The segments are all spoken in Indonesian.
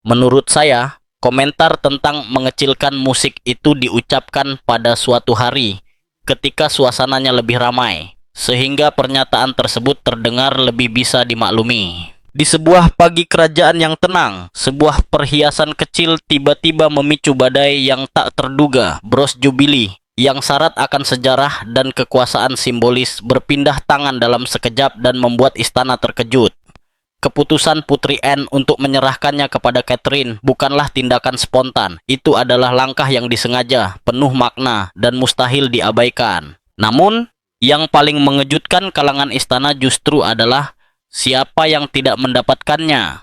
Menurut saya, komentar tentang mengecilkan musik itu diucapkan pada suatu hari ketika suasananya lebih ramai, sehingga pernyataan tersebut terdengar lebih bisa dimaklumi. Di sebuah pagi kerajaan yang tenang, sebuah perhiasan kecil tiba-tiba memicu badai yang tak terduga. Bros Jubilee yang syarat akan sejarah dan kekuasaan simbolis berpindah tangan dalam sekejap dan membuat istana terkejut. Keputusan Putri Anne untuk menyerahkannya kepada Catherine bukanlah tindakan spontan. Itu adalah langkah yang disengaja, penuh makna, dan mustahil diabaikan. Namun, yang paling mengejutkan kalangan istana justru adalah siapa yang tidak mendapatkannya.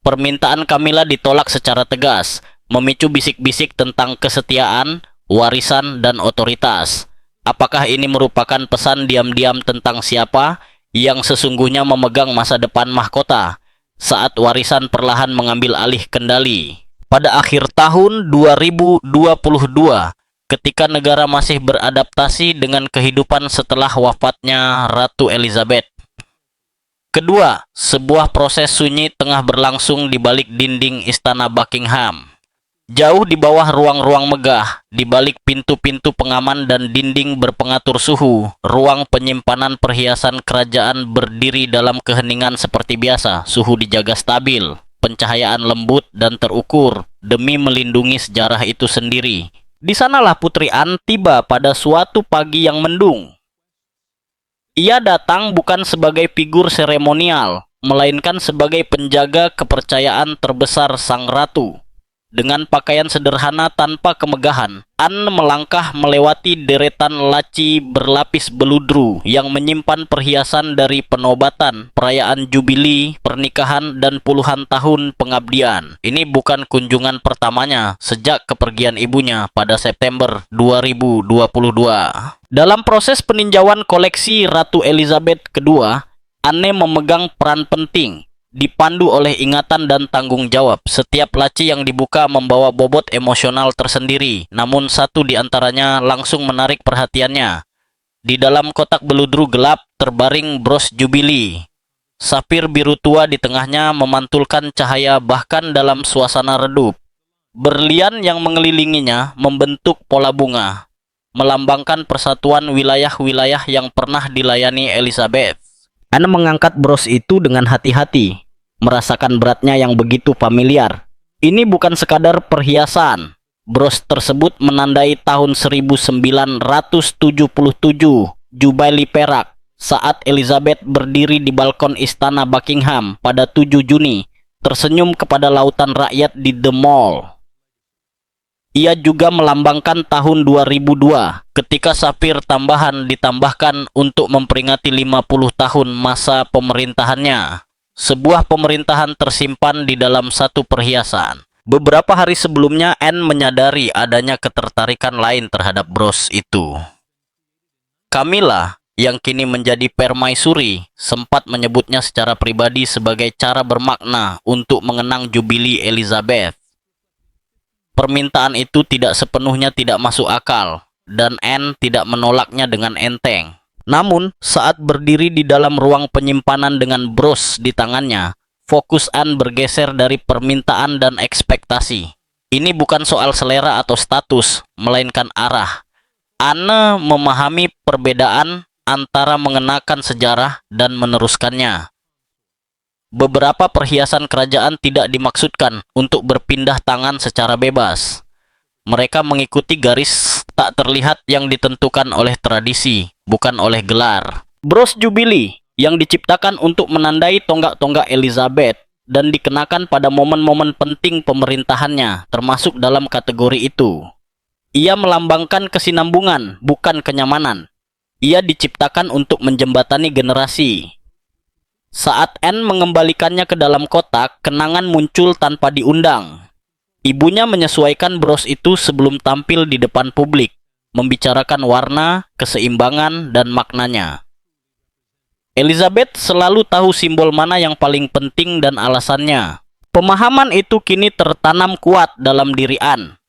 Permintaan Camilla ditolak secara tegas, memicu bisik-bisik tentang kesetiaan, warisan, dan otoritas. Apakah ini merupakan pesan diam-diam tentang siapa yang sesungguhnya memegang masa depan mahkota saat warisan perlahan mengambil alih kendali? Pada akhir tahun 2022, ketika negara masih beradaptasi dengan kehidupan setelah wafatnya Ratu Elizabeth. Kedua, sebuah proses sunyi tengah berlangsung di balik dinding Istana Buckingham. Jauh di bawah ruang-ruang megah, di balik pintu-pintu pengaman dan dinding berpengatur suhu, ruang penyimpanan perhiasan kerajaan berdiri dalam keheningan seperti biasa. Suhu dijaga stabil, pencahayaan lembut dan terukur demi melindungi sejarah itu sendiri. Di sanalah Putri Anne tiba pada suatu pagi yang mendung. Ia datang bukan sebagai figur seremonial, melainkan sebagai penjaga kepercayaan terbesar sang ratu. Dengan pakaian sederhana tanpa kemegahan, Anne melangkah melewati deretan laci berlapis beludru yang menyimpan perhiasan dari penobatan, perayaan jubilee, pernikahan, dan puluhan tahun pengabdian. Ini bukan kunjungan pertamanya sejak kepergian ibunya pada September 2022. Dalam proses peninjauan koleksi Ratu Elizabeth II, Anne memegang peran penting. Dipandu oleh ingatan dan tanggung jawab, setiap laci yang dibuka membawa bobot emosional tersendiri, namun satu di antaranya langsung menarik perhatiannya. Di dalam kotak beludru gelap terbaring bros Jubilee. Sapir biru tua di tengahnya memantulkan cahaya bahkan dalam suasana redup. Berlian yang mengelilinginya membentuk pola bunga, melambangkan persatuan wilayah-wilayah yang pernah dilayani Elizabeth. Anne mengangkat bros itu dengan hati-hati, merasakan beratnya yang begitu familiar. Ini bukan sekadar perhiasan. Bros tersebut menandai tahun 1977, Jubilee perak, saat Elizabeth berdiri di balkon istana Buckingham pada 7 Juni, tersenyum kepada lautan rakyat di The Mall. Ia juga melambangkan tahun 2002 ketika sapir tambahan ditambahkan untuk memperingati 50 tahun masa pemerintahannya. Sebuah pemerintahan tersimpan di dalam satu perhiasan. Beberapa hari sebelumnya, Anne menyadari adanya ketertarikan lain terhadap bros itu. Camilla, yang kini menjadi permaisuri, sempat menyebutnya secara pribadi sebagai cara bermakna untuk mengenang jubilee Elizabeth. Permintaan itu tidak sepenuhnya tidak masuk akal, dan Anne tidak menolaknya dengan enteng. Namun, saat berdiri di dalam ruang penyimpanan dengan bros di tangannya, fokus Anne bergeser dari permintaan dan ekspektasi. Ini bukan soal selera atau status, melainkan arah. Anne memahami perbedaan antara mengenakan sejarah dan meneruskannya. Beberapa perhiasan kerajaan tidak dimaksudkan untuk berpindah tangan secara bebas. Mereka mengikuti garis tak terlihat yang ditentukan oleh tradisi, bukan oleh gelar. Bros Jubilee yang diciptakan untuk menandai tonggak-tonggak Elizabeth dan dikenakan pada momen-momen penting pemerintahannya, termasuk dalam kategori itu. Ia melambangkan kesinambungan, bukan kenyamanan. Ia diciptakan untuk menjembatani generasi. Saat Anne mengembalikannya ke dalam kotak, kenangan muncul tanpa diundang. Ibunya menyesuaikan bros itu sebelum tampil di depan publik, membicarakan warna, keseimbangan, dan maknanya. Elizabeth selalu tahu simbol mana yang paling penting dan alasannya. Pemahaman itu kini tertanam kuat dalam diri Anne.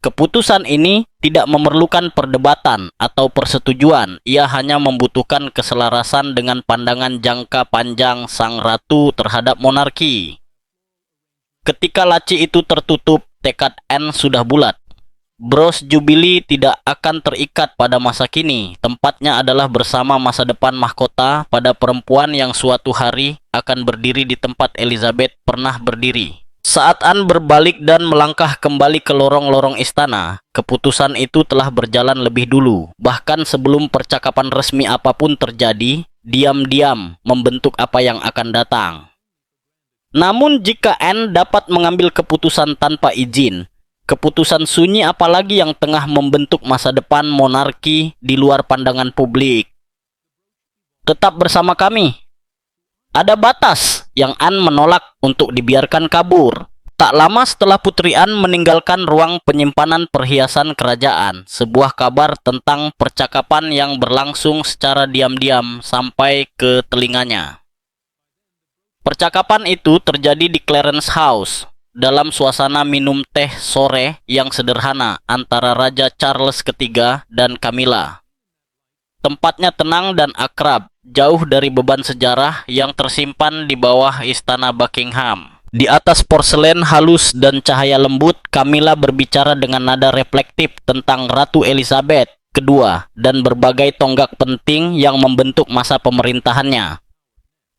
Keputusan ini tidak memerlukan perdebatan atau persetujuan. Ia hanya membutuhkan keselarasan dengan pandangan jangka panjang sang ratu terhadap monarki. Ketika laci itu tertutup, tekad Anne sudah bulat. Bros Jubilee tidak akan terikat pada masa kini. Tempatnya adalah bersama masa depan mahkota pada perempuan yang suatu hari akan berdiri di tempat Elizabeth pernah berdiri. Saat Anne berbalik dan melangkah kembali ke lorong-lorong istana, keputusan itu telah berjalan lebih dulu. Bahkan sebelum percakapan resmi apapun terjadi, diam-diam membentuk apa yang akan datang. Namun jika Anne dapat mengambil keputusan tanpa izin, keputusan sunyi apalagi yang tengah membentuk masa depan monarki di luar pandangan publik. Tetap bersama kami. Ada batas yang Anne menolak untuk dibiarkan kabur. Tak lama setelah Putri Anne meninggalkan ruang penyimpanan perhiasan kerajaan, sebuah kabar tentang percakapan yang berlangsung secara diam-diam sampai ke telinganya. Percakapan itu terjadi di Clarence House, dalam suasana minum teh sore yang sederhana antara Raja Charles III dan Camilla. Tempatnya tenang dan akrab, jauh dari beban sejarah yang tersimpan di bawah istana Buckingham. Di atas porselen halus dan cahaya lembut, Camilla berbicara dengan nada reflektif tentang Ratu Elizabeth II dan berbagai tonggak penting yang membentuk masa pemerintahannya.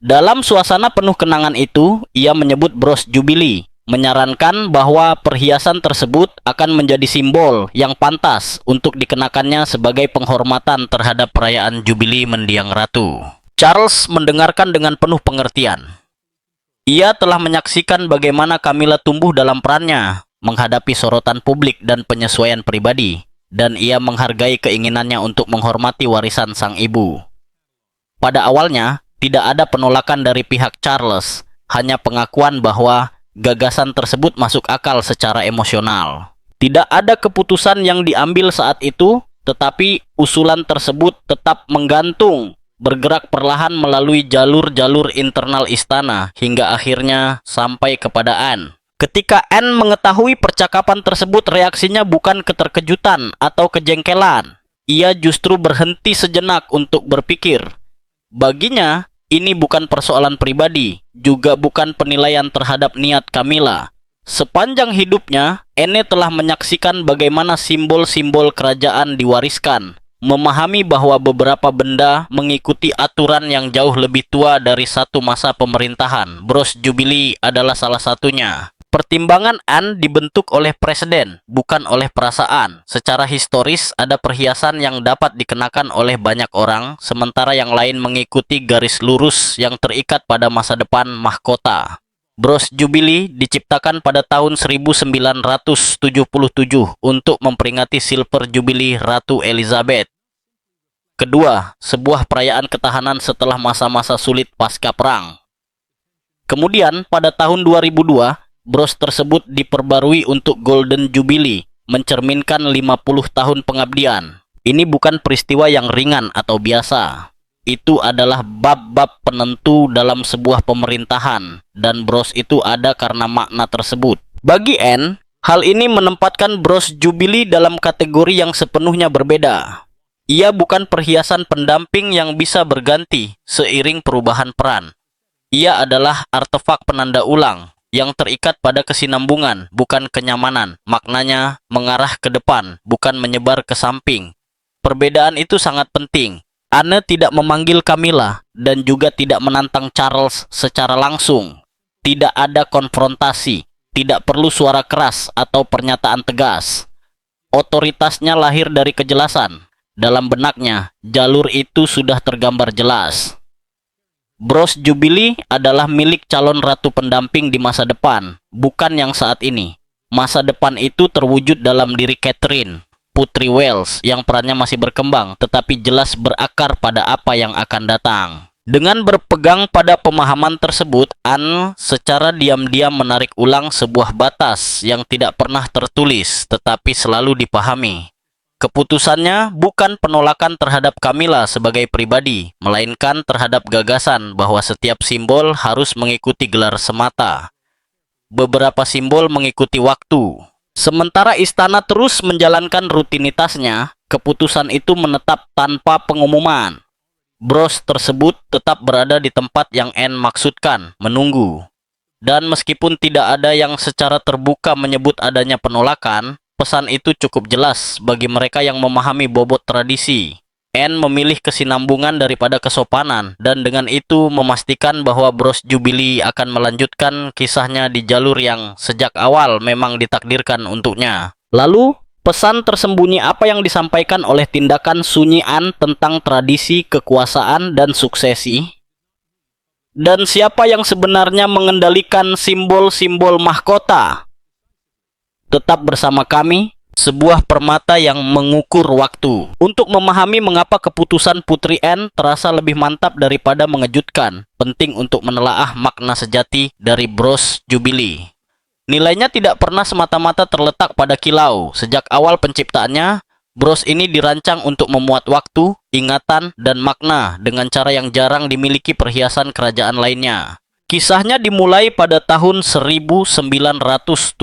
Dalam suasana penuh kenangan itu, ia menyebut Bros Jubilee, menyarankan bahwa perhiasan tersebut akan menjadi simbol yang pantas untuk dikenakannya sebagai penghormatan terhadap perayaan Jubilee mendiang Ratu. Charles mendengarkan dengan penuh pengertian. Ia telah menyaksikan bagaimana Camilla tumbuh dalam perannya, menghadapi sorotan publik dan penyesuaian pribadi, dan ia menghargai keinginannya untuk menghormati warisan sang ibu. Pada awalnya, tidak ada penolakan dari pihak Charles, hanya pengakuan bahwa gagasan tersebut masuk akal secara emosional. Tidak ada keputusan yang diambil saat itu, tetapi usulan tersebut tetap menggantung, bergerak perlahan melalui jalur-jalur internal istana, hingga akhirnya sampai kepada Anne. Ketika Anne mengetahui percakapan tersebut, reaksinya bukan keterkejutan atau kejengkelan. Ia justru berhenti sejenak untuk berpikir. Baginya, ini bukan persoalan pribadi, juga bukan penilaian terhadap niat Camilla. Sepanjang hidupnya, Anne telah menyaksikan bagaimana simbol-simbol kerajaan diwariskan, memahami bahwa beberapa benda mengikuti aturan yang jauh lebih tua dari satu masa pemerintahan. Bros Jubilee adalah salah satunya. Pertimbangan Anne dibentuk oleh presiden, bukan oleh perasaan. Secara historis, ada perhiasan yang dapat dikenakan oleh banyak orang, sementara yang lain mengikuti garis lurus yang terikat pada masa depan mahkota. Bros Jubilee diciptakan pada tahun 1977 untuk memperingati Silver Jubilee Ratu Elizabeth. Kedua, sebuah perayaan ketahanan setelah masa-masa sulit pasca perang. Kemudian, pada tahun 2002, bros tersebut diperbarui untuk Golden Jubilee, mencerminkan 50 tahun pengabdian. Ini bukan peristiwa yang ringan atau biasa. Itu adalah bab-bab penentu dalam sebuah pemerintahan, dan bros itu ada karena makna tersebut. Bagi Anne, hal ini menempatkan Bros Jubilee dalam kategori yang sepenuhnya berbeda. Ia bukan perhiasan pendamping yang bisa berganti seiring perubahan peran. Ia adalah artefak penanda ulang yang terikat pada kesinambungan, bukan kenyamanan. Maknanya mengarah ke depan, bukan menyebar ke samping. Perbedaan itu sangat penting. Anne tidak memanggil Camilla dan juga tidak menantang Charles secara langsung. Tidak ada konfrontasi, tidak perlu suara keras atau pernyataan tegas. Otoritasnya lahir dari kejelasan. Dalam benaknya, jalur itu sudah tergambar jelas. Bros Jubilee adalah milik calon ratu pendamping di masa depan, bukan yang saat ini. Masa depan itu terwujud dalam diri Catherine, Putri Wales, yang perannya masih berkembang, tetapi jelas berakar pada apa yang akan datang. Dengan berpegang pada pemahaman tersebut, Anne secara diam-diam menarik ulang sebuah batas yang tidak pernah tertulis, tetapi selalu dipahami. Keputusannya bukan penolakan terhadap Camilla sebagai pribadi, melainkan terhadap gagasan bahwa setiap simbol harus mengikuti gelar semata. Beberapa simbol mengikuti waktu. Sementara istana terus menjalankan rutinitasnya, keputusan itu menetap tanpa pengumuman. Bros tersebut tetap berada di tempat yang Anne maksudkan, menunggu. Dan meskipun tidak ada yang secara terbuka menyebut adanya penolakan, pesan itu cukup jelas bagi mereka yang memahami bobot tradisi. Anne memilih kesinambungan daripada kesopanan, dan dengan itu memastikan bahwa Bros Jubilee akan melanjutkan kisahnya di jalur yang sejak awal memang ditakdirkan untuknya. Lalu, pesan tersembunyi apa yang disampaikan oleh tindakan Sunyi An tentang tradisi, kekuasaan, dan suksesi? Dan siapa yang sebenarnya mengendalikan simbol-simbol mahkota? Tetap bersama kami, sebuah permata yang mengukur waktu. Untuk memahami mengapa keputusan Putri Anne terasa lebih mantap daripada mengejutkan, penting untuk menelaah makna sejati dari Bros Jubilee. Nilainya tidak pernah semata-mata terletak pada kilau. Sejak awal penciptaannya, bros ini dirancang untuk memuat waktu, ingatan, dan makna dengan cara yang jarang dimiliki perhiasan kerajaan lainnya. Kisahnya dimulai pada tahun 1977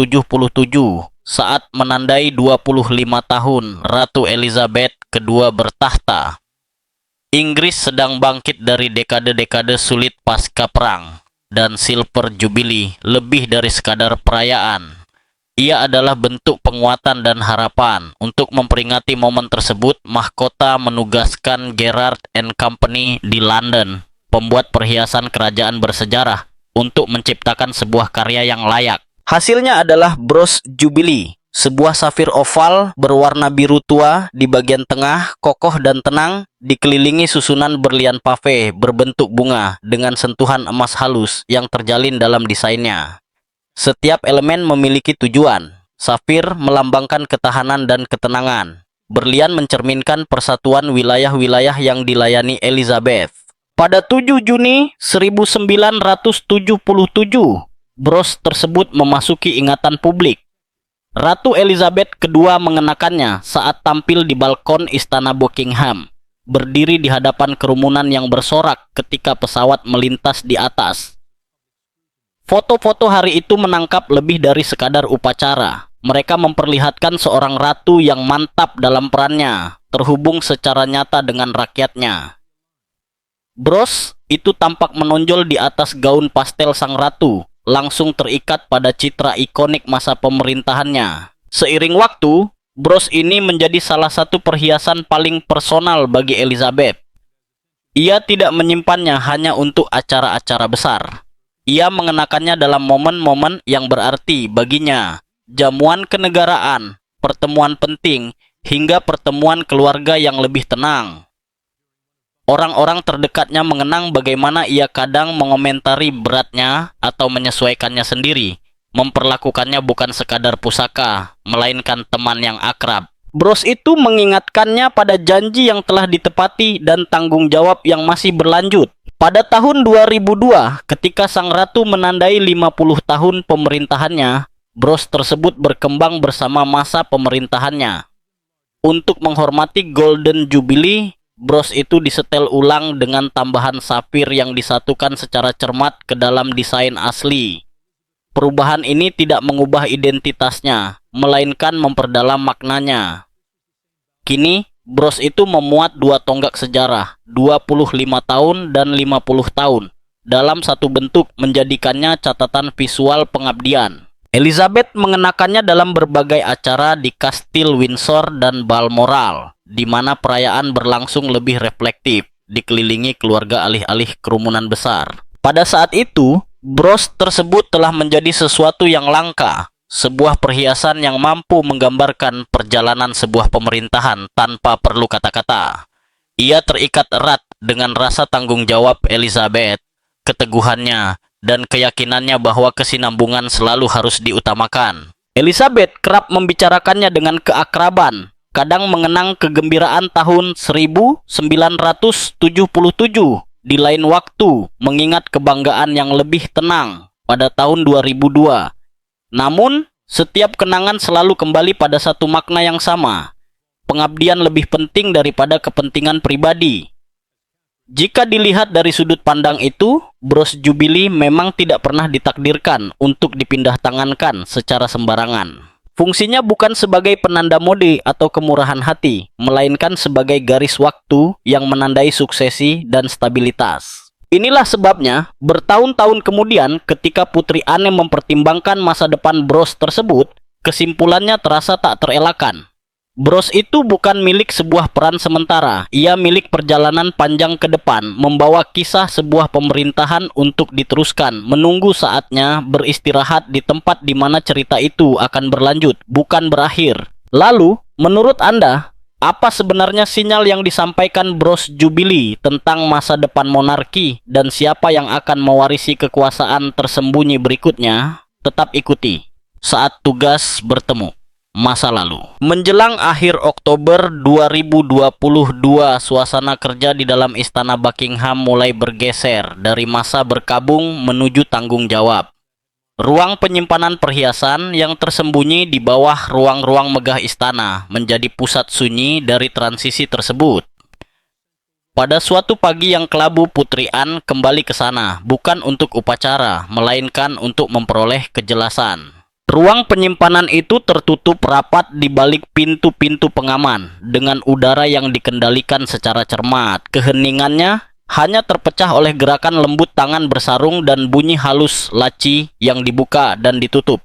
saat menandai 25 tahun Ratu Elizabeth II bertahta. Inggris sedang bangkit dari dekade-dekade sulit pasca perang, dan Silver Jubilee lebih dari sekadar perayaan. Ia adalah bentuk penguatan dan harapan. Untuk memperingati momen tersebut, mahkota menugaskan Gerard and Company di London, pembuat perhiasan kerajaan bersejarah, untuk menciptakan sebuah karya yang layak. Hasilnya adalah Bros Jubilee, sebuah safir oval berwarna biru tua di bagian tengah, kokoh dan tenang, dikelilingi susunan berlian pave berbentuk bunga dengan sentuhan emas halus yang terjalin dalam desainnya. Setiap elemen memiliki tujuan. Safir melambangkan ketahanan dan ketenangan. Berlian mencerminkan persatuan wilayah-wilayah yang dilayani Elizabeth. Pada 7 Juni 1977, bros tersebut memasuki ingatan publik. Ratu Elizabeth II mengenakannya saat tampil di balkon Istana Buckingham, berdiri di hadapan kerumunan yang bersorak ketika pesawat melintas di atas. Foto-foto hari itu menangkap lebih dari sekadar upacara. Mereka memperlihatkan seorang ratu yang mantap dalam perannya, terhubung secara nyata dengan rakyatnya. Bros itu tampak menonjol di atas gaun pastel sang ratu, langsung terikat pada citra ikonik masa pemerintahannya. Seiring waktu, bros ini menjadi salah satu perhiasan paling personal bagi Elizabeth. Ia tidak menyimpannya hanya untuk acara-acara besar. Ia mengenakannya dalam momen-momen yang berarti baginya, jamuan kenegaraan, pertemuan penting, hingga pertemuan keluarga yang lebih tenang. Orang-orang terdekatnya mengenang bagaimana ia kadang mengomentari beratnya atau menyesuaikannya sendiri, memperlakukannya bukan sekadar pusaka, melainkan teman yang akrab. Bros itu mengingatkannya pada janji yang telah ditepati dan tanggung jawab yang masih berlanjut. Pada tahun 2002, ketika sang ratu menandai 50 tahun pemerintahannya, bros tersebut berkembang bersama masa pemerintahannya. Untuk menghormati Golden Jubilee, bros itu disetel ulang dengan tambahan safir yang disatukan secara cermat ke dalam desain asli. Perubahan ini tidak mengubah identitasnya, melainkan memperdalam maknanya. Kini, bros itu memuat dua tonggak sejarah, 25 tahun dan 50 tahun, dalam satu bentuk menjadikannya catatan visual pengabdian. Elizabeth mengenakannya dalam berbagai acara di Kastil Windsor dan Balmoral, di mana perayaan berlangsung lebih reflektif, dikelilingi keluarga alih-alih kerumunan besar. Pada saat itu, bros tersebut telah menjadi sesuatu yang langka, sebuah perhiasan yang mampu menggambarkan perjalanan sebuah pemerintahan tanpa perlu kata-kata. Ia terikat erat dengan rasa tanggung jawab Elizabeth, keteguhannya, dan keyakinannya bahwa kesinambungan selalu harus diutamakan. Elizabeth kerap membicarakannya dengan keakraban, kadang mengenang kegembiraan tahun 1977, di lain waktu mengingat kebanggaan yang lebih tenang pada tahun 2002. Namun, setiap kenangan selalu kembali pada satu makna yang sama. Pengabdian lebih penting daripada kepentingan pribadi. Jika dilihat dari sudut pandang itu, bros Jubilee memang tidak pernah ditakdirkan untuk dipindah tangankan secara sembarangan. Fungsinya bukan sebagai penanda mode atau kemurahan hati, melainkan sebagai garis waktu yang menandai suksesi dan stabilitas. Inilah sebabnya, bertahun-tahun kemudian ketika Putri Anne mempertimbangkan masa depan Bros tersebut, kesimpulannya terasa tak terelakkan. Bros itu bukan milik sebuah peran sementara, ia milik perjalanan panjang ke depan, membawa kisah sebuah pemerintahan untuk diteruskan, menunggu saatnya beristirahat di tempat di mana cerita itu akan berlanjut, bukan berakhir. Lalu, menurut Anda, apa sebenarnya sinyal yang disampaikan Bros Jubilee tentang masa depan monarki dan siapa yang akan mewarisi kekuasaan tersembunyi berikutnya? Tetap ikuti saat tugas bertemu masa lalu. Menjelang akhir Oktober 2022, suasana kerja di dalam Istana Buckingham mulai bergeser dari masa berkabung menuju tanggung jawab. Ruang penyimpanan perhiasan yang tersembunyi di bawah ruang-ruang megah istana menjadi pusat sunyi dari transisi tersebut. Pada suatu pagi yang kelabu, Putri Anne kembali ke sana, bukan untuk upacara, melainkan untuk memperoleh kejelasan. Ruang penyimpanan itu tertutup rapat di balik pintu-pintu pengaman, dengan udara yang dikendalikan secara cermat. Keheningannya hanya terpecah oleh gerakan lembut tangan bersarung dan bunyi halus laci yang dibuka dan ditutup.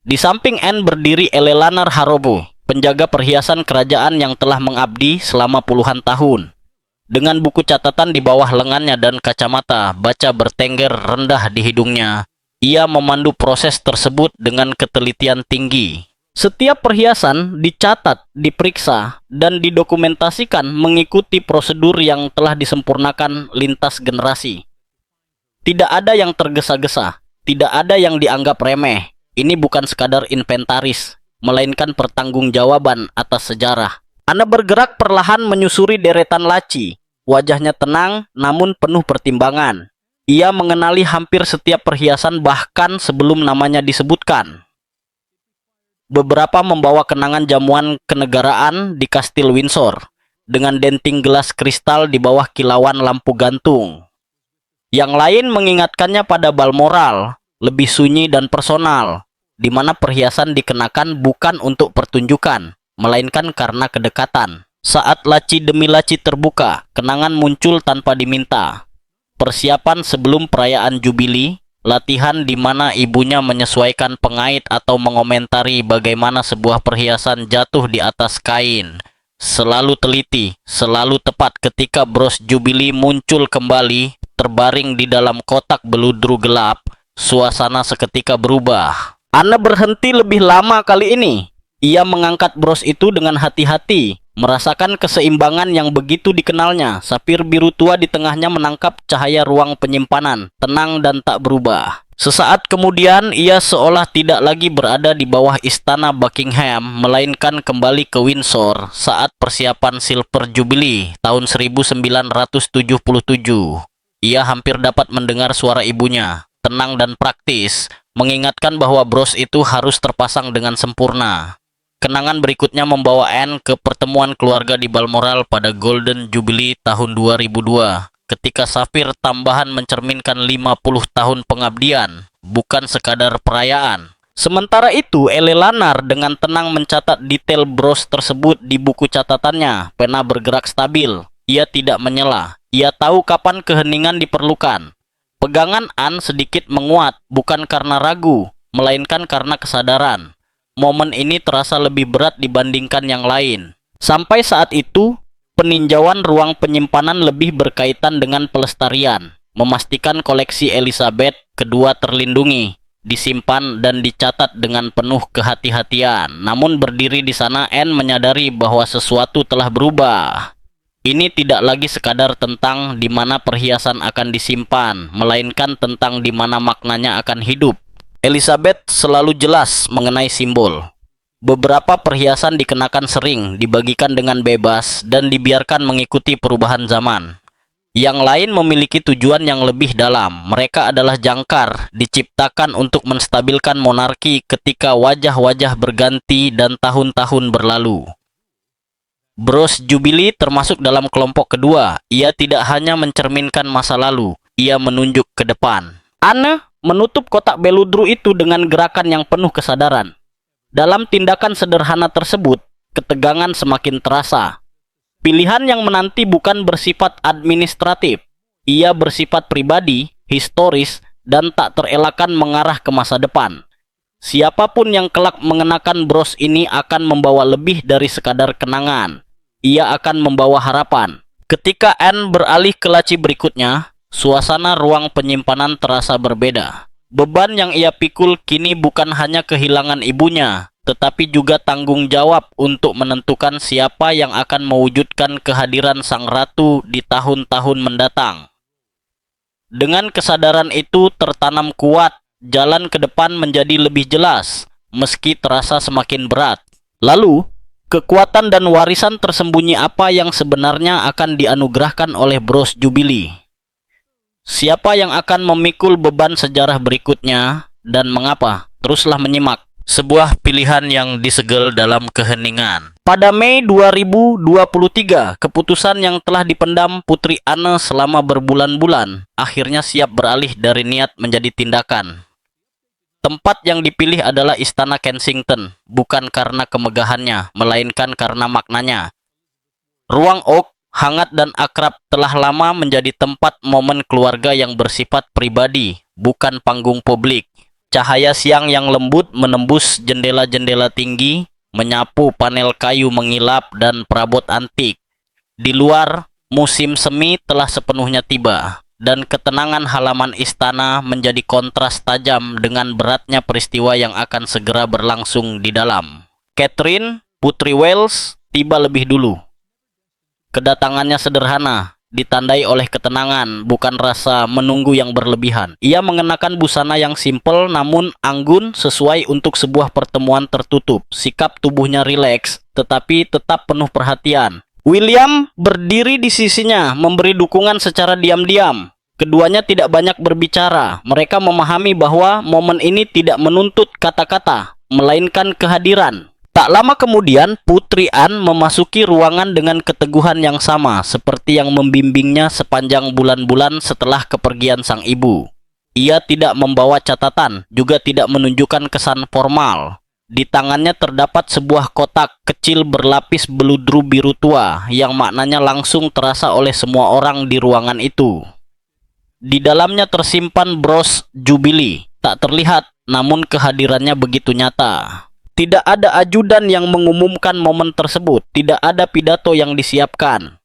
Di samping Anne berdiri Eleanor Harrow, penjaga perhiasan kerajaan yang telah mengabdi selama puluhan tahun. Dengan buku catatan di bawah lengannya dan kacamata baca bertengger rendah di hidungnya, ia memandu proses tersebut dengan ketelitian tinggi. Setiap perhiasan dicatat, diperiksa, dan didokumentasikan mengikuti prosedur yang telah disempurnakan lintas generasi. Tidak ada yang tergesa-gesa, tidak ada yang dianggap remeh. Ini bukan sekadar inventaris, melainkan pertanggungjawaban atas sejarah. Anda bergerak perlahan menyusuri deretan laci. Wajahnya tenang, namun penuh pertimbangan. Ia mengenali hampir setiap perhiasan bahkan sebelum namanya disebutkan. Beberapa membawa kenangan jamuan kenegaraan di Kastil Windsor, dengan denting gelas kristal di bawah kilauan lampu gantung. Yang lain mengingatkannya pada Balmoral, lebih sunyi dan personal, di mana perhiasan dikenakan bukan untuk pertunjukan, melainkan karena kedekatan. Saat laci demi laci terbuka, kenangan muncul tanpa diminta. Persiapan sebelum perayaan Jubilee, latihan di mana ibunya menyesuaikan pengait atau mengomentari bagaimana sebuah perhiasan jatuh di atas kain. Selalu teliti, selalu tepat ketika Bros Jubilee muncul kembali, terbaring di dalam kotak beludru gelap, suasana seketika berubah. Anda berhenti lebih lama kali ini. Ia mengangkat bros itu dengan hati-hati, merasakan keseimbangan yang begitu dikenalnya. Sapir biru tua di tengahnya menangkap cahaya ruang penyimpanan, tenang dan tak berubah. Sesaat kemudian, ia seolah tidak lagi berada di bawah istana Buckingham, melainkan kembali ke Windsor saat persiapan Silver Jubilee tahun 1977. Ia hampir dapat mendengar suara ibunya, tenang dan praktis, mengingatkan bahwa bros itu harus terpasang dengan sempurna. Kenangan berikutnya membawa Anne ke pertemuan keluarga di Balmoral pada Golden Jubilee tahun 2002, ketika sapir tambahan mencerminkan 50 tahun pengabdian, bukan sekadar perayaan. Sementara itu, Eleanor dengan tenang mencatat detail bros tersebut di buku catatannya, pena bergerak stabil. Ia tidak menyela, ia tahu kapan keheningan diperlukan. Pegangan Anne sedikit menguat, bukan karena ragu, melainkan karena kesadaran. Momen ini terasa lebih berat dibandingkan yang lain. Sampai saat itu, peninjauan ruang penyimpanan lebih berkaitan dengan pelestarian, memastikan koleksi Elizabeth II terlindungi, disimpan dan dicatat dengan penuh kehati-hatian. Namun berdiri di sana, Anne menyadari bahwa sesuatu telah berubah. Ini tidak lagi sekadar tentang di mana perhiasan akan disimpan, melainkan tentang di mana maknanya akan hidup. Elizabeth selalu jelas mengenai simbol. Beberapa perhiasan dikenakan sering, dibagikan dengan bebas, dan dibiarkan mengikuti perubahan zaman. Yang lain memiliki tujuan yang lebih dalam. Mereka adalah jangkar, diciptakan untuk menstabilkan monarki ketika wajah-wajah berganti dan tahun-tahun berlalu. Bros Jubilee termasuk dalam kelompok kedua. Ia tidak hanya mencerminkan masa lalu, ia menunjuk ke depan. Anne menutup kotak beludru itu dengan gerakan yang penuh kesadaran. Dalam tindakan sederhana tersebut, ketegangan semakin terasa. Pilihan yang menanti bukan bersifat administratif, Ia bersifat pribadi, historis, dan tak terelakkan mengarah ke masa depan. Siapapun yang kelak mengenakan bros ini akan membawa lebih dari sekadar kenangan. Ia akan membawa harapan. Ketika Anne beralih ke laci berikutnya, suasana ruang penyimpanan terasa berbeda. Beban yang ia pikul kini bukan hanya kehilangan ibunya, tetapi juga tanggung jawab untuk menentukan siapa yang akan mewujudkan kehadiran sang ratu di tahun-tahun mendatang. Dengan kesadaran itu tertanam kuat, jalan ke depan menjadi lebih jelas, meski terasa semakin berat. Lalu, kekuatan dan warisan tersembunyi apa yang sebenarnya akan dianugerahkan oleh Bros Jubilee? Siapa yang akan memikul beban sejarah berikutnya, dan mengapa? Teruslah menyimak. Sebuah pilihan yang disegel dalam keheningan. Pada Mei 2023, keputusan yang telah dipendam Putri Anne selama berbulan-bulan akhirnya siap beralih dari niat menjadi tindakan. Tempat yang dipilih adalah Istana Kensington, bukan karena kemegahannya, melainkan karena maknanya. Ruang Oak, hangat dan akrab, telah lama menjadi tempat momen keluarga yang bersifat pribadi, bukan panggung publik. Cahaya siang yang lembut menembus jendela-jendela tinggi, menyapu panel kayu mengilap dan perabot antik. Di luar, musim semi telah sepenuhnya tiba, dan ketenangan halaman istana menjadi kontras tajam dengan beratnya peristiwa yang akan segera berlangsung di dalam. Catherine, Putri Wales, tiba lebih dulu. Kedatangannya sederhana, ditandai oleh ketenangan, bukan rasa menunggu yang berlebihan. Ia mengenakan busana yang simpel namun anggun sesuai untuk sebuah pertemuan tertutup. Sikap tubuhnya rileks, tetapi tetap penuh perhatian. William berdiri di sisinya, memberi dukungan secara diam-diam. Keduanya tidak banyak berbicara. Mereka memahami bahwa momen ini tidak menuntut kata-kata, melainkan kehadiran. Tak lama kemudian, Putri Anne memasuki ruangan dengan keteguhan yang sama seperti yang membimbingnya sepanjang bulan-bulan setelah kepergian sang ibu. Ia tidak membawa catatan, juga tidak menunjukkan kesan formal. Di tangannya terdapat sebuah kotak kecil berlapis beludru biru tua yang maknanya langsung terasa oleh semua orang di ruangan itu. Di dalamnya tersimpan bros Jubilee, tak terlihat, namun kehadirannya begitu nyata. Tidak ada ajudan yang mengumumkan momen tersebut. Tidak ada pidato yang disiapkan.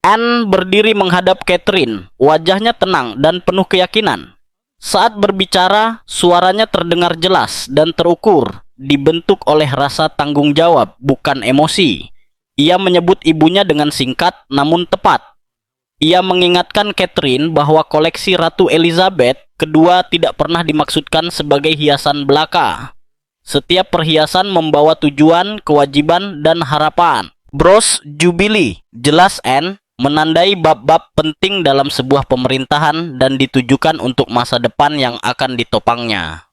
Anne berdiri menghadap Catherine. Wajahnya tenang dan penuh keyakinan. Saat berbicara, suaranya terdengar jelas dan terukur. Dibentuk oleh rasa tanggung jawab, bukan emosi. Ia menyebut ibunya dengan singkat namun tepat. Ia mengingatkan Catherine bahwa koleksi Ratu Elizabeth II tidak pernah dimaksudkan sebagai hiasan belaka. Setiap perhiasan membawa tujuan, kewajiban, dan harapan. Bros Jubilee, jelas Anne, menandai bab-bab penting dalam sebuah pemerintahan dan ditujukan untuk masa depan yang akan ditopangnya.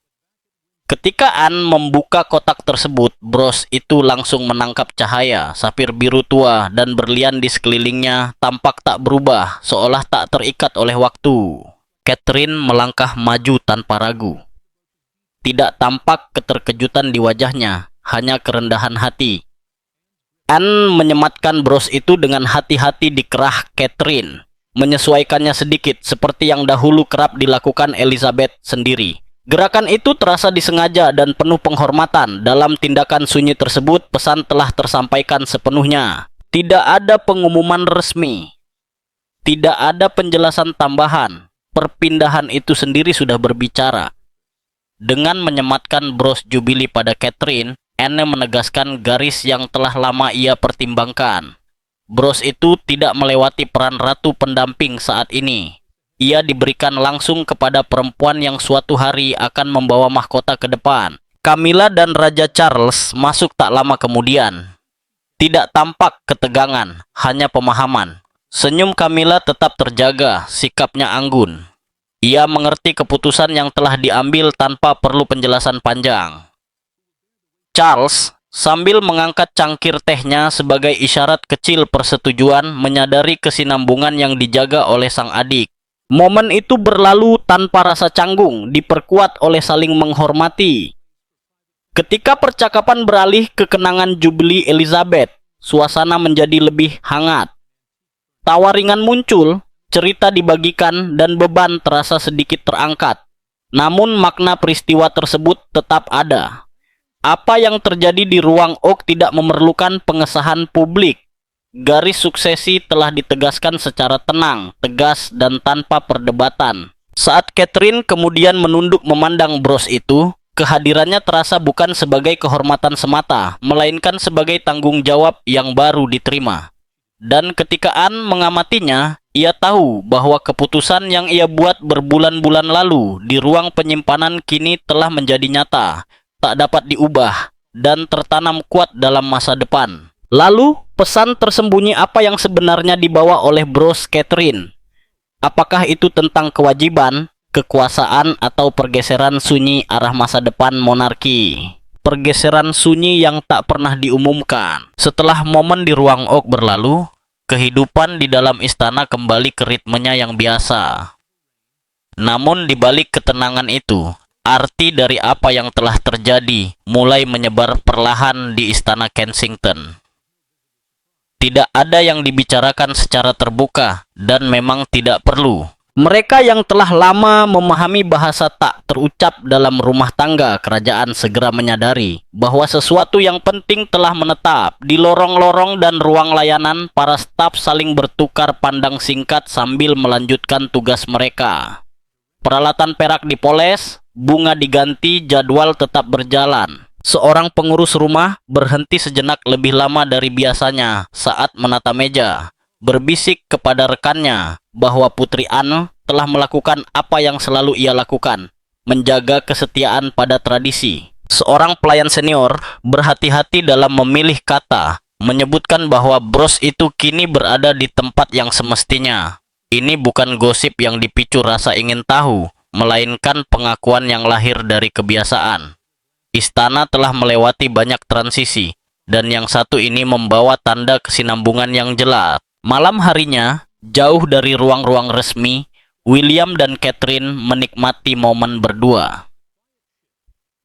Ketika Anne membuka kotak tersebut, bros itu langsung menangkap cahaya. Safir biru tua dan berlian di sekelilingnya tampak tak berubah, seolah tak terikat oleh waktu. Catherine melangkah maju tanpa ragu. Tidak tampak keterkejutan di wajahnya, hanya kerendahan hati. Anne menyematkan bros itu dengan hati-hati di kerah Catherine, menyesuaikannya sedikit seperti yang dahulu kerap dilakukan Elizabeth sendiri. Gerakan itu terasa disengaja dan penuh penghormatan. Dalam tindakan sunyi tersebut, pesan telah tersampaikan sepenuhnya. Tidak ada pengumuman resmi. Tidak ada penjelasan tambahan. Perpindahan itu sendiri sudah berbicara. Dengan menyematkan bros Jubilee pada Catherine, Anne menegaskan garis yang telah lama ia pertimbangkan. Bros itu tidak melewati peran ratu pendamping saat ini. Ia diberikan langsung kepada perempuan yang suatu hari akan membawa mahkota ke depan. Camilla dan Raja Charles masuk tak lama kemudian. Tidak tampak ketegangan, hanya pemahaman. Senyum Camilla tetap terjaga, sikapnya anggun. Ia mengerti keputusan yang telah diambil tanpa perlu penjelasan panjang. Charles, sambil mengangkat cangkir tehnya sebagai isyarat kecil persetujuan, menyadari kesinambungan yang dijaga oleh sang adik. Momen itu berlalu tanpa rasa canggung, diperkuat oleh saling menghormati. Ketika percakapan beralih ke kenangan Jubilee Elizabeth, suasana menjadi lebih hangat. Tawa ringan muncul, cerita dibagikan, dan beban terasa sedikit terangkat. Namun makna peristiwa tersebut tetap ada. Apa yang terjadi di ruang Oak tidak memerlukan pengesahan publik. Garis suksesi telah ditegaskan secara tenang, tegas, dan tanpa perdebatan. Saat Catherine kemudian menunduk memandang bros itu, kehadirannya terasa bukan sebagai kehormatan semata, melainkan sebagai tanggung jawab yang baru diterima. Dan ketika Anne mengamatinya, ia tahu bahwa keputusan yang ia buat berbulan-bulan lalu di ruang penyimpanan kini telah menjadi nyata, tak dapat diubah, dan tertanam kuat dalam masa depan. Lalu, pesan tersembunyi apa yang sebenarnya dibawa oleh bros Catherine? Apakah itu tentang kewajiban, kekuasaan, atau pergeseran sunyi arah masa depan monarki? Pergeseran sunyi yang tak pernah diumumkan. Setelah momen di ruang Oak berlalu, kehidupan di dalam istana kembali ke ritmenya yang biasa. Namun di balik ketenangan itu, arti dari apa yang telah terjadi mulai menyebar perlahan di istana Kensington. Tidak ada yang dibicarakan secara terbuka, dan memang tidak perlu. Mereka yang telah lama memahami bahasa tak terucap dalam rumah tangga kerajaan segera menyadari bahwa sesuatu yang penting telah menetap. Di lorong-lorong dan ruang layanan, para staf saling bertukar pandang singkat sambil melanjutkan tugas mereka. Peralatan perak dipoles, bunga diganti, jadwal tetap berjalan. Seorang pengurus rumah berhenti sejenak lebih lama dari biasanya saat menata meja, berbisik kepada rekannya bahwa Putri Anne telah melakukan apa yang selalu ia lakukan, menjaga kesetiaan pada tradisi. Seorang pelayan senior berhati-hati dalam memilih kata, menyebutkan bahwa bros itu kini berada di tempat yang semestinya. Ini bukan gosip yang dipicu rasa ingin tahu, melainkan pengakuan yang lahir dari kebiasaan. Istana telah melewati banyak transisi, dan yang satu ini membawa tanda kesinambungan yang jelas. Malam harinya, jauh dari ruang-ruang resmi, William dan Catherine menikmati momen berdua.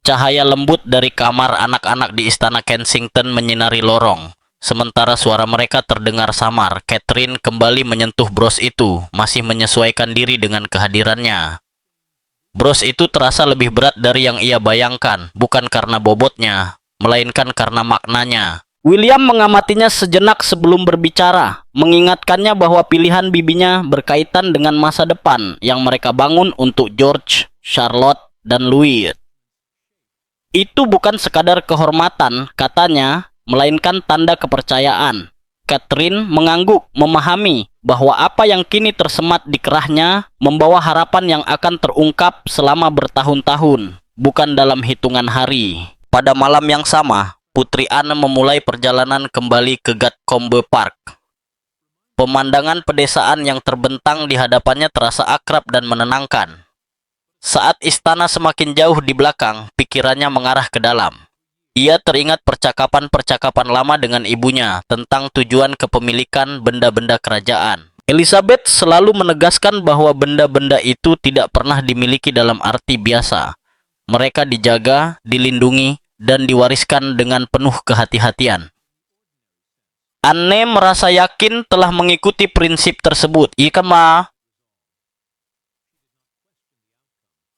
Cahaya lembut dari kamar anak-anak di istana Kensington menyinari lorong. Sementara suara mereka terdengar samar, Catherine kembali menyentuh bros itu, masih menyesuaikan diri dengan kehadirannya. Bros itu terasa lebih berat dari yang ia bayangkan, bukan karena bobotnya, melainkan karena maknanya. William mengamatinya sejenak sebelum berbicara, mengingatkannya bahwa pilihan bibinya berkaitan dengan masa depan yang mereka bangun untuk George, Charlotte, dan Louis. Itu bukan sekadar kehormatan, katanya, melainkan tanda kepercayaan. Catherine mengangguk, memahami bahwa apa yang kini tersemat di kerahnya membawa harapan yang akan terungkap selama bertahun-tahun, bukan dalam hitungan hari. Pada malam yang sama, Putri Anne memulai perjalanan kembali ke Gatcombe Park. Pemandangan pedesaan yang terbentang di hadapannya terasa akrab dan menenangkan. Saat istana semakin jauh di belakang, pikirannya mengarah ke dalam. Ia teringat percakapan-percakapan lama dengan ibunya tentang tujuan kepemilikan benda-benda kerajaan. Elizabeth selalu menegaskan bahwa benda-benda itu tidak pernah dimiliki dalam arti biasa. Mereka dijaga, dilindungi, dan diwariskan dengan penuh kehati-hatian. Anne merasa yakin telah mengikuti prinsip tersebut. Ika ma.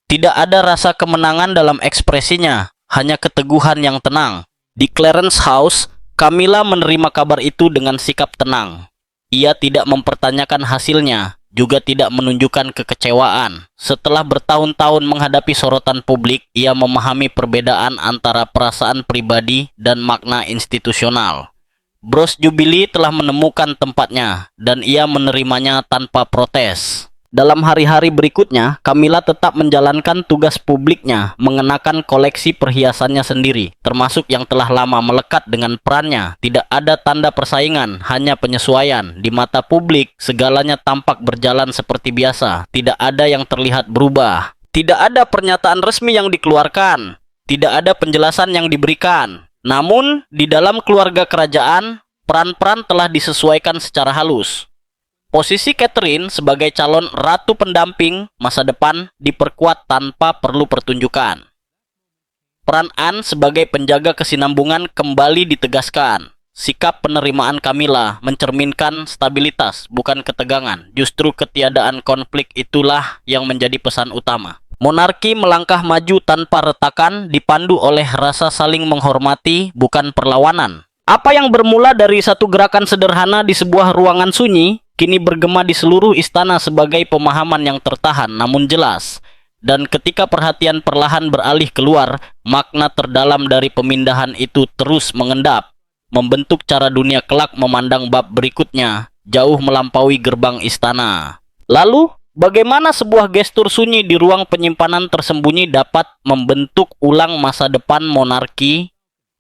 Tidak ada rasa kemenangan dalam ekspresinya. Hanya keteguhan yang tenang. Di Clarence House, Camilla menerima kabar itu dengan sikap tenang. Ia tidak mempertanyakan hasilnya, juga tidak menunjukkan kekecewaan. Setelah bertahun-tahun menghadapi sorotan publik, ia memahami perbedaan antara perasaan pribadi dan makna institusional. Bros Jubilee telah menemukan tempatnya, dan ia menerimanya tanpa protes. Dalam hari-hari berikutnya, Camilla tetap menjalankan tugas publiknya, mengenakan koleksi perhiasannya sendiri, termasuk yang telah lama melekat dengan perannya. Tidak ada tanda persaingan, hanya penyesuaian. Di mata publik, segalanya tampak berjalan seperti biasa. Tidak ada yang terlihat berubah. Tidak ada pernyataan resmi yang dikeluarkan. Tidak ada penjelasan yang diberikan. Namun, di dalam keluarga kerajaan, peran-peran telah disesuaikan secara halus. Posisi Catherine sebagai calon ratu pendamping masa depan diperkuat tanpa perlu pertunjukan. Peran Anne sebagai penjaga kesinambungan kembali ditegaskan. Sikap penerimaan Camilla mencerminkan stabilitas, bukan ketegangan. Justru ketiadaan konflik itulah yang menjadi pesan utama. Monarki melangkah maju tanpa retakan, dipandu oleh rasa saling menghormati, bukan perlawanan. Apa yang bermula dari satu gerakan sederhana di sebuah ruangan sunyi, kini bergema di seluruh istana sebagai pemahaman yang tertahan namun jelas. Dan ketika perhatian perlahan beralih keluar, makna terdalam dari pemindahan itu terus mengendap, membentuk cara dunia kelak memandang bab berikutnya, jauh melampaui gerbang istana. Lalu, bagaimana sebuah gestur sunyi di ruang penyimpanan tersembunyi dapat membentuk ulang masa depan monarki?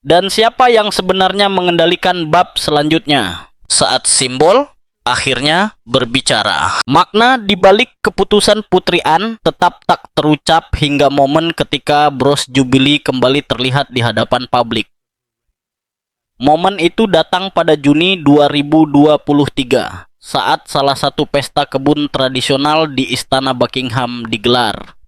Dan siapa yang sebenarnya mengendalikan bab selanjutnya? Saat simbol akhirnya berbicara. Makna di balik keputusan Putri Anne tetap tak terucap hingga momen ketika bros Jubilee kembali terlihat di hadapan publik. Momen itu datang pada Juni 2023 saat salah satu pesta kebun tradisional di Istana Buckingham digelar.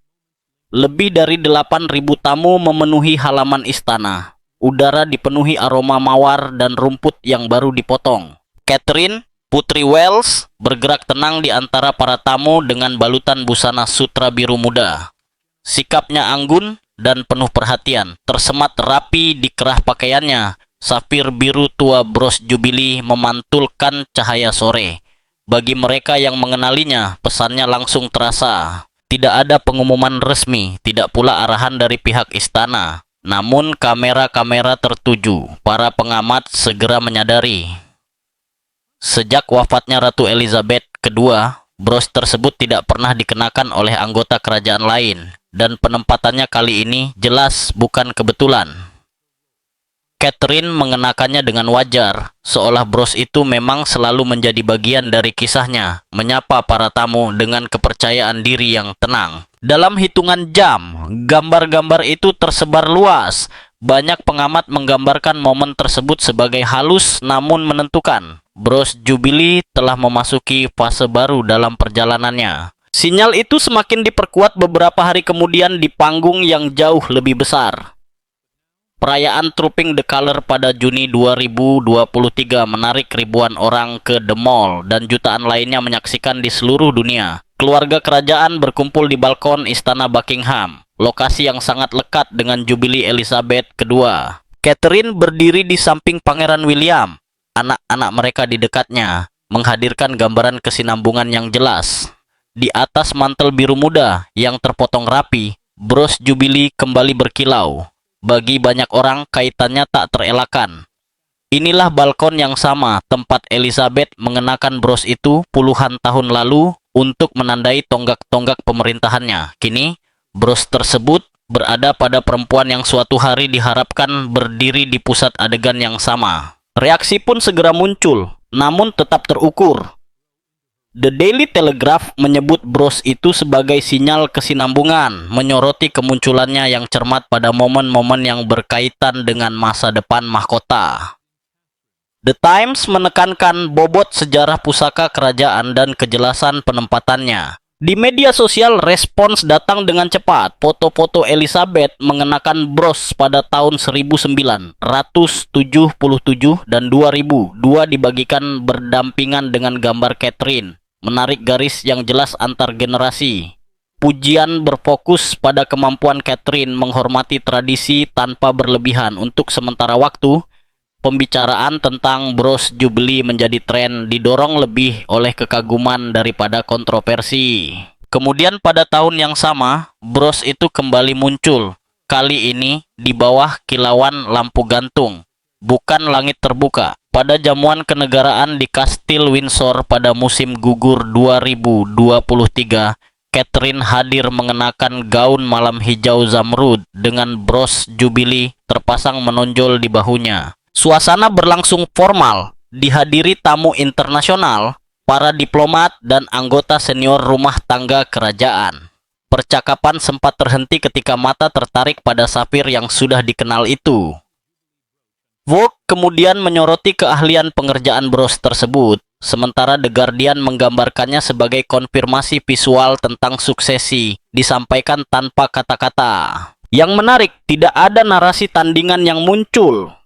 Lebih dari 8.000 tamu memenuhi halaman istana. Udara dipenuhi aroma mawar dan rumput yang baru dipotong. Catherine, Putri Wales, bergerak tenang di antara para tamu dengan balutan busana sutra biru muda. Sikapnya anggun dan penuh perhatian, tersemat rapi di kerah pakaiannya. Safir biru tua bros Jubilee memantulkan cahaya sore. Bagi mereka yang mengenalinya, pesannya langsung terasa. Tidak ada pengumuman resmi, tidak pula arahan dari pihak istana. Namun kamera-kamera tertuju. Para pengamat segera menyadari. Sejak wafatnya Ratu Elizabeth II, bros tersebut tidak pernah dikenakan oleh anggota kerajaan lain. Dan penempatannya kali ini jelas bukan kebetulan. Catherine mengenakannya dengan wajar, seolah bros itu memang selalu menjadi bagian dari kisahnya, menyapa para tamu dengan kepercayaan diri yang tenang. Dalam hitungan jam, gambar-gambar itu tersebar luas. Banyak pengamat menggambarkan momen tersebut sebagai halus namun menentukan. Bros Jubilee telah memasuki fase baru dalam perjalanannya. Sinyal itu semakin diperkuat beberapa hari kemudian di panggung yang jauh lebih besar. Perayaan Trooping the Colour pada Juni 2023 menarik ribuan orang ke The Mall dan jutaan lainnya menyaksikan di seluruh dunia. Keluarga kerajaan berkumpul di balkon Istana Buckingham, lokasi yang sangat lekat dengan Jubilee Elizabeth II. Catherine berdiri di samping Pangeran William, anak-anak mereka di dekatnya, menghadirkan gambaran kesinambungan yang jelas. Di atas mantel biru muda yang terpotong rapi, bros Jubilee kembali berkilau. Bagi banyak orang, kaitannya tak terelakkan. Inilah balkon yang sama tempat Elizabeth mengenakan bros itu puluhan tahun lalu untuk menandai tonggak-tonggak pemerintahannya. Kini, bros tersebut berada pada perempuan yang suatu hari diharapkan berdiri di pusat adegan yang sama. Reaksi pun segera muncul, namun tetap terukur. The Daily Telegraph menyebut bros itu sebagai sinyal kesinambungan, menyoroti kemunculannya yang cermat pada momen-momen yang berkaitan dengan masa depan mahkota. The Times menekankan bobot sejarah pusaka kerajaan dan kejelasan penempatannya. Di media sosial, respons datang dengan cepat. Foto-foto Elizabeth mengenakan bros pada tahun 1977 dan 2000. Dua dibagikan berdampingan dengan gambar Catherine. Menarik garis yang jelas antar generasi. Pujian berfokus pada kemampuan Catherine menghormati tradisi tanpa berlebihan. Untuk sementara waktu, pembicaraan tentang bros Jubilee menjadi tren, didorong lebih oleh kekaguman daripada kontroversi. Kemudian pada tahun yang sama, bros itu kembali muncul. Kali ini di bawah kilauan lampu gantung, bukan langit terbuka. Pada jamuan kenegaraan di Kastil Windsor pada musim gugur 2023, Catherine hadir mengenakan gaun malam hijau zamrud dengan bros Jubilee terpasang menonjol di bahunya. Suasana berlangsung formal, dihadiri tamu internasional, para diplomat, dan anggota senior rumah tangga kerajaan. Percakapan sempat terhenti ketika mata tertarik pada safir yang sudah dikenal itu. Vogue kemudian menyoroti keahlian pengerjaan bros tersebut, sementara The Guardian menggambarkannya sebagai konfirmasi visual tentang suksesi, disampaikan tanpa kata-kata. Yang menarik, tidak ada narasi tandingan yang muncul.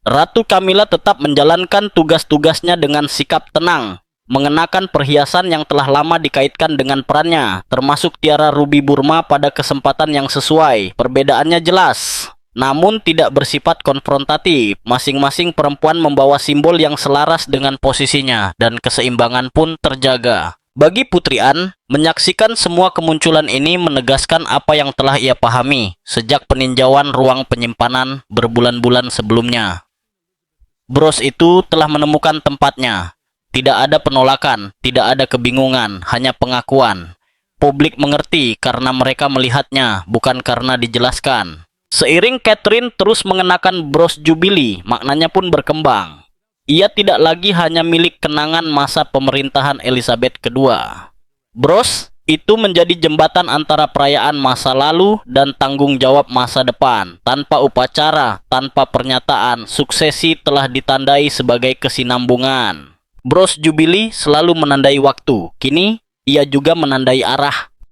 Ratu Camilla tetap menjalankan tugas-tugasnya dengan sikap tenang, mengenakan perhiasan yang telah lama dikaitkan dengan perannya, termasuk tiara ruby Burma pada kesempatan yang sesuai. Perbedaannya jelas, namun tidak bersifat konfrontatif. Masing-masing perempuan membawa simbol yang selaras dengan posisinya, dan keseimbangan pun terjaga. Bagi Putri An, menyaksikan semua kemunculan ini menegaskan apa yang telah ia pahami sejak peninjauan ruang penyimpanan berbulan-bulan sebelumnya. Bros itu telah menemukan tempatnya. Tidak ada penolakan, tidak ada kebingungan, hanya pengakuan. Publik mengerti karena mereka melihatnya, bukan karena dijelaskan. Seiring Catherine terus mengenakan bros Jubilee, maknanya pun berkembang. Ia tidak lagi hanya milik kenangan masa pemerintahan Elizabeth II. Bros itu menjadi jembatan antara perayaan masa lalu dan tanggung jawab masa depan. Tanpa upacara, tanpa pernyataan, suksesi telah ditandai sebagai kesinambungan. Bros Jubilee selalu menandai waktu. Kini, ia juga menandai arah.